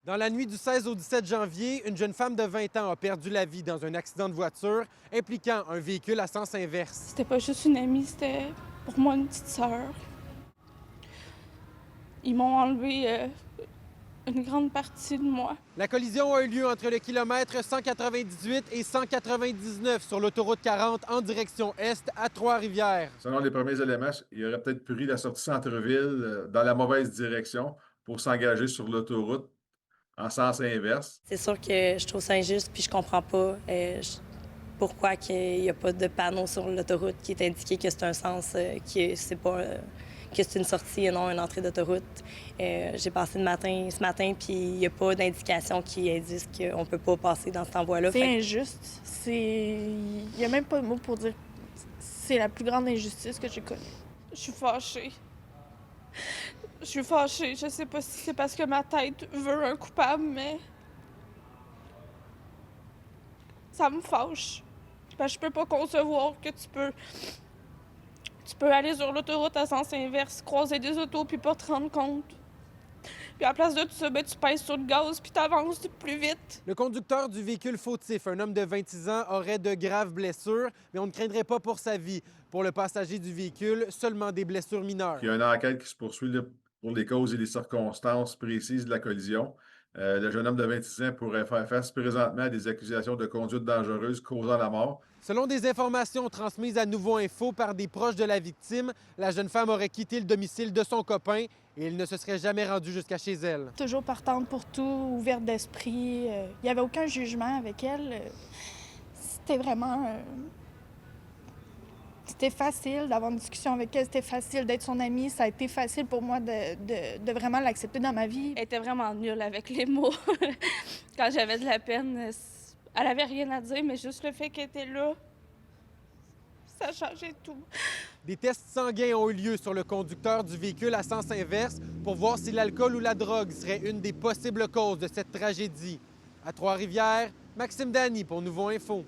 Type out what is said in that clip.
Dans la nuit du 16 au 17 janvier, une jeune femme de 20 ans a perdu la vie dans un accident de voiture impliquant un véhicule à sens inverse. C'était pas juste une amie, c'était pour moi une petite sœur. Ils m'ont enlevé une grande partie de moi. La collision a eu lieu entre le kilomètre 198 et 199 sur l'autoroute 40 en direction est à Trois-Rivières. Selon les premiers éléments, il aurait peut-être pris la sortie centre-ville dans la mauvaise direction pour s'engager sur l'autoroute en sens inverse. C'est sûr que je trouve ça injuste, puis je comprends pas pourquoi il n'y a pas de panneau sur l'autoroute qui est indiqué que c'est un sens, que c'est une sortie et non une entrée d'autoroute. J'ai passé ce matin, puis il n'y a pas d'indication qui indique qu'on ne peut pas passer dans cet envoi-là. C'est injuste. Il n'y a même pas de mots pour dire. C'est la plus grande injustice que j'ai connue. Je suis fâchée. Je suis fâchée. Je sais pas si c'est parce que ma tête veut un coupable, mais ça me fâche. Parce que je peux pas concevoir que tu peux aller sur l'autoroute à sens inverse, croiser des autos puis pas te rendre compte. Puis à la place de tout ça, tu pèses sur le gaz puis t'avances plus vite. Le conducteur du véhicule fautif, un homme de 26 ans, aurait de graves blessures, mais on ne craindrait pas pour sa vie. Pour le passager du véhicule, seulement des blessures mineures. Il y a une enquête qui se poursuit là, pour les causes et les circonstances précises de la collision. Le jeune homme de 26 ans pourrait faire face présentement à des accusations de conduite dangereuse causant la mort. Selon des informations transmises à Nouveau Info par des proches de la victime, la jeune femme aurait quitté le domicile de son copain et il ne se serait jamais rendu jusqu'à chez elle. Toujours partante pour tout, ouverte d'esprit. Il n'y avait aucun jugement avec elle. C'était vraiment... C'était facile d'avoir une discussion avec elle, c'était facile d'être son amie. Ça a été facile pour moi de vraiment l'accepter dans ma vie. Elle était vraiment nulle avec les mots. Quand j'avais de la peine, elle avait rien à dire, mais juste le fait qu'elle était là, ça changeait tout. Des tests sanguins ont eu lieu sur le conducteur du véhicule à sens inverse pour voir si l'alcool ou la drogue serait une des possibles causes de cette tragédie. À Trois-Rivières, Maxime Dany pour Nouveau Info.